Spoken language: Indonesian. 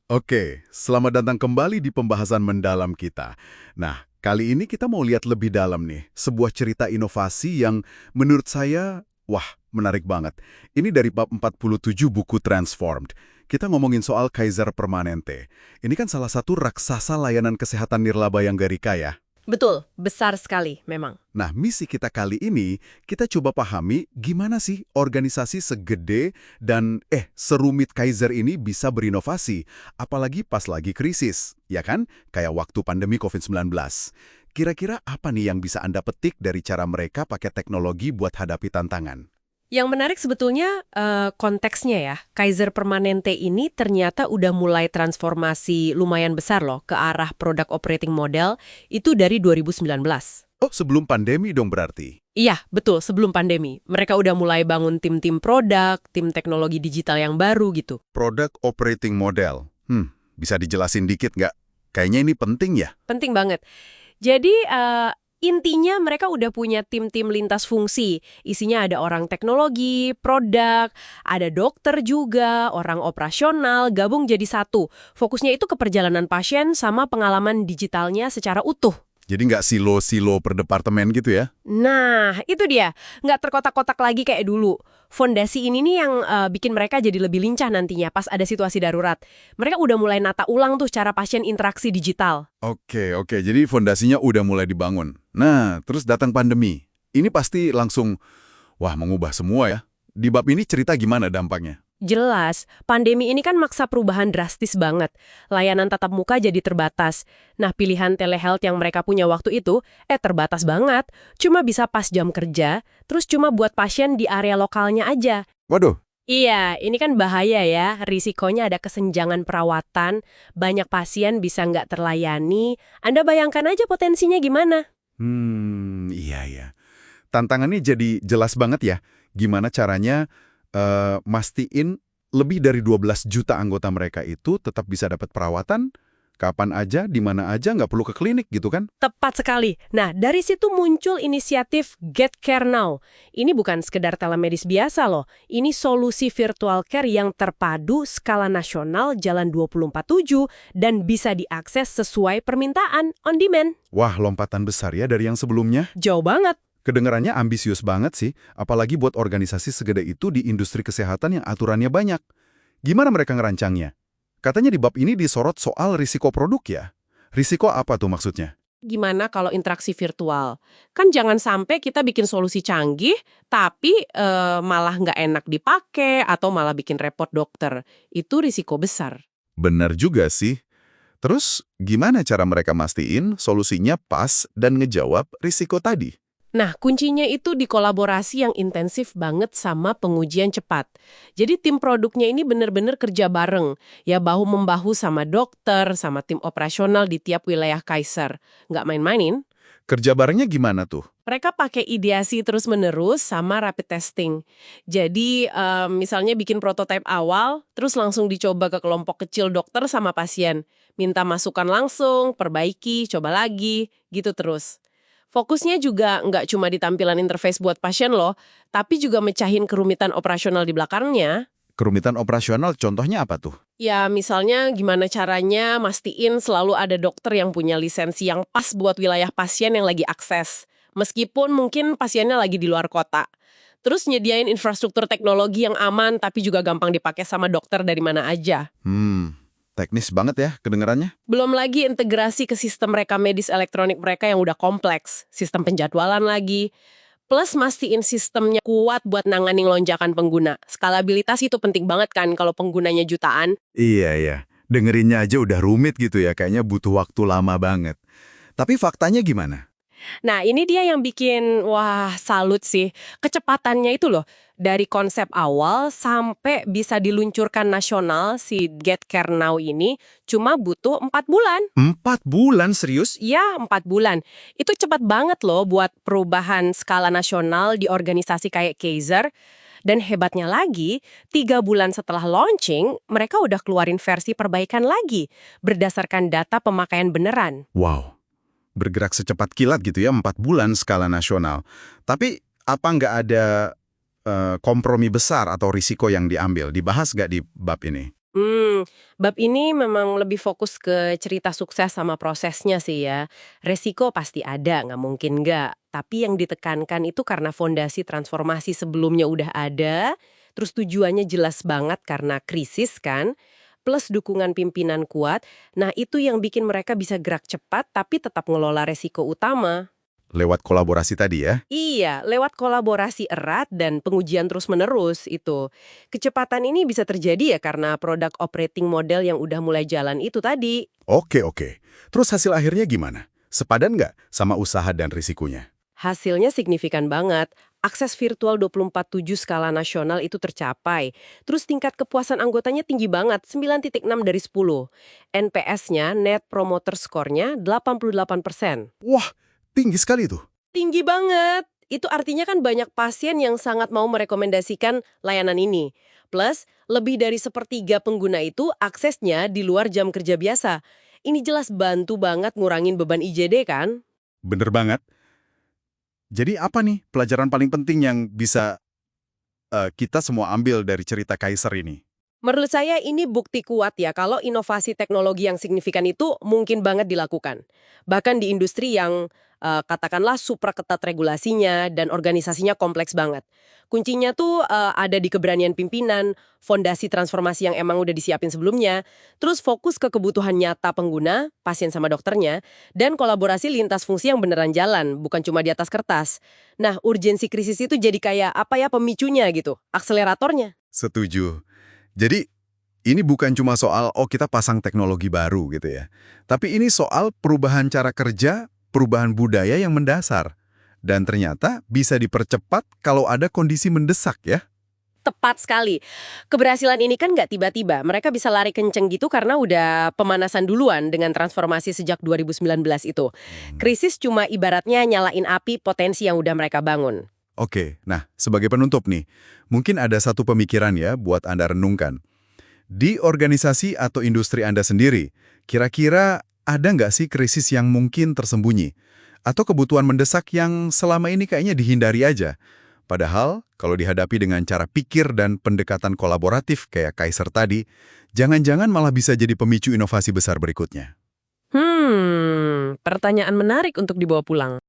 Oke, selamat datang kembali di pembahasan mendalam kita. Nah, kali ini kita mau lihat lebih dalam nih, sebuah cerita inovasi yang menurut saya, wah, menarik banget. Ini dari bab 47 buku Transformed. Kita ngomongin soal Kaiser Permanente. Ini kan salah satu raksasa layanan kesehatan nirlaba yang gak ya. Betul, besar sekali memang. Nah, misi kita kali ini, kita coba pahami gimana sih organisasi segede dan serumit Kaiser ini bisa berinovasi, apalagi pas lagi krisis, ya kan? Kayak waktu pandemi COVID-19. Kira-kira apa nih yang bisa Anda petik dari cara mereka pakai teknologi buat hadapi tantangan? Yang menarik sebetulnya konteksnya ya. Kaiser Permanente ini ternyata udah mulai transformasi lumayan besar loh ke arah produk operating model itu dari 2019. Oh, sebelum pandemi dong berarti? Iya, betul, sebelum pandemi. Mereka udah mulai bangun tim-tim produk, tim teknologi digital yang baru gitu. Product Operating Model. Bisa dijelasin dikit nggak? Kayaknya ini penting ya? Penting banget. Jadi intinya mereka udah punya tim-tim lintas fungsi. Isinya ada orang teknologi, produk, ada dokter juga, orang operasional, gabung jadi satu. Fokusnya itu ke perjalanan pasien sama pengalaman digitalnya secara utuh. Jadi nggak silo-silo per departemen gitu ya? Nah, itu dia. Nggak terkotak-kotak lagi kayak dulu. Fondasi ini nih yang bikin mereka jadi lebih lincah nantinya pas ada situasi darurat. Mereka udah mulai nata ulang tuh cara pasien interaksi digital. Oke. Jadi fondasinya udah mulai dibangun. Nah, terus datang pandemi. Ini pasti langsung, wah mengubah semua ya. Di bab ini cerita gimana dampaknya? Jelas, pandemi ini kan maksa perubahan drastis banget. Layanan tatap muka jadi terbatas. Nah, pilihan telehealth yang mereka punya waktu itu, terbatas banget. Cuma bisa pas jam kerja, terus cuma buat pasien di area lokalnya aja. Waduh, Iya, ini kan bahaya ya. Risikonya ada kesenjangan perawatan, banyak pasien bisa nggak terlayani. Anda bayangkan aja potensinya gimana? iya. Tantangannya jadi jelas banget ya. Gimana caranya mastiin lebih dari 12 juta anggota mereka itu tetap bisa dapat perawatan, kapan aja, di mana aja, nggak perlu ke klinik gitu kan? Tepat sekali. Nah, dari situ muncul inisiatif Get Care Now. Ini bukan sekedar telemedis biasa loh. Ini solusi virtual care yang terpadu skala nasional jalan 24/7 dan bisa diakses sesuai permintaan on demand. Wah, lompatan besar ya dari yang sebelumnya. Jauh banget. Kedengarannya ambisius banget sih, apalagi buat organisasi segede itu di industri kesehatan yang aturannya banyak. Gimana mereka ngerancangnya? Katanya di bab ini disorot soal risiko produk ya. Risiko apa tuh maksudnya? Gimana kalau interaksi virtual? Kan jangan sampai kita bikin solusi canggih, tapi malah nggak enak dipakai atau malah bikin repot dokter. Itu risiko besar. Benar juga sih. Terus, gimana cara mereka mastiin solusinya pas dan ngejawab risiko tadi? Nah, kuncinya itu di kolaborasi yang intensif banget sama pengujian cepat. Jadi tim produknya ini benar-benar kerja bareng, ya bahu-membahu sama dokter, sama tim operasional di tiap wilayah Kaiser. Nggak main-mainin. Kerja barengnya gimana tuh? Mereka pakai ideasi terus-menerus sama rapid testing. Jadi, misalnya bikin prototipe awal, terus langsung dicoba ke kelompok kecil dokter sama pasien. Minta masukan langsung, perbaiki, coba lagi, gitu terus. Fokusnya juga nggak cuma di tampilan interface buat pasien loh, tapi juga mecahin kerumitan operasional di belakangnya. Kerumitan operasional contohnya apa tuh? Ya, misalnya gimana caranya mastiin selalu ada dokter yang punya lisensi yang pas buat wilayah pasien yang lagi akses. Meskipun mungkin pasiennya lagi di luar kota. Terus nyediain infrastruktur teknologi yang aman tapi juga gampang dipakai sama dokter dari mana aja. Teknis banget ya kedengarannya. Belum lagi integrasi ke sistem rekam medis elektronik mereka yang udah kompleks. Sistem penjadwalan lagi. Plus mastiin sistemnya kuat buat nanganin lonjakan pengguna. Skalabilitas itu penting banget kan kalau penggunanya jutaan. Iya. Dengerinnya aja udah rumit gitu ya, kayaknya butuh waktu lama banget. Tapi faktanya gimana? Nah, ini dia yang bikin, wah, salut sih. Kecepatannya itu loh, dari konsep awal sampai bisa diluncurkan nasional si Get Care Now ini cuma butuh 4 bulan. 4 bulan serius? Ya, 4 bulan. Itu cepat banget loh buat perubahan skala nasional di organisasi kayak Kaiser. Dan hebatnya lagi, 3 bulan setelah launching, mereka udah keluarin versi perbaikan lagi, berdasarkan data pemakaian beneran. Wow, bergerak secepat kilat gitu ya, 4 bulan skala nasional. Tapi apa nggak ada kompromi besar atau risiko yang diambil? Dibahas nggak di bab ini? Bab ini memang lebih fokus ke cerita sukses sama prosesnya sih ya. Resiko pasti ada, nggak mungkin nggak. Tapi yang ditekankan itu karena fondasi transformasi sebelumnya udah ada, terus tujuannya jelas banget karena krisis kan, plus dukungan pimpinan kuat. Nah itu yang bikin mereka bisa gerak cepat tapi tetap ngelola resiko utama. Lewat kolaborasi tadi ya? Iya, lewat kolaborasi erat dan pengujian terus-menerus itu. Kecepatan ini bisa terjadi ya karena produk operating model yang udah mulai jalan itu tadi. Oke. Terus hasil akhirnya gimana? Sepadan nggak sama usaha dan risikonya? Hasilnya signifikan banget. Akses virtual 24/7 skala nasional itu tercapai. Terus tingkat kepuasan anggotanya tinggi banget, 9,6 dari 10. NPS-nya, Net Promoter Score-nya 88%. Wah, tinggi sekali tuh. Tinggi banget. Itu artinya kan banyak pasien yang sangat mau merekomendasikan layanan ini. Plus, lebih dari sepertiga pengguna itu aksesnya di luar jam kerja biasa. Ini jelas bantu banget ngurangin beban IGD kan? Bener banget. Jadi apa nih pelajaran paling penting yang bisa kita semua ambil dari cerita Kaiser ini? Menurut saya ini bukti kuat ya kalau inovasi teknologi yang signifikan itu mungkin banget dilakukan. Bahkan di industri yang katakanlah supra ketat regulasinya dan organisasinya kompleks banget. Kuncinya tuh ada di keberanian pimpinan, fondasi transformasi yang emang udah disiapin sebelumnya, terus fokus ke kebutuhan nyata pengguna, pasien sama dokternya, dan kolaborasi lintas fungsi yang beneran jalan, bukan cuma di atas kertas. Nah, urgensi krisis itu jadi kayak apa ya pemicunya gitu, akseleratornya. Setuju. Jadi, ini bukan cuma soal, oh kita pasang teknologi baru gitu ya. Tapi ini soal perubahan cara kerja, perubahan budaya yang mendasar. Dan ternyata bisa dipercepat kalau ada kondisi mendesak ya. Tepat sekali. Keberhasilan ini kan nggak tiba-tiba. Mereka bisa lari kenceng gitu karena udah pemanasan duluan dengan transformasi sejak 2019 itu. Krisis cuma ibaratnya nyalain api potensi yang udah mereka bangun. Oke, nah sebagai penutup nih, mungkin ada satu pemikiran ya buat Anda renungkan. Di organisasi atau industri Anda sendiri, kira-kira ada nggak sih krisis yang mungkin tersembunyi? Atau kebutuhan mendesak yang selama ini kayaknya dihindari aja? Padahal, kalau dihadapi dengan cara pikir dan pendekatan kolaboratif kayak Kaiser tadi, jangan-jangan malah bisa jadi pemicu inovasi besar berikutnya. Pertanyaan menarik untuk dibawa pulang.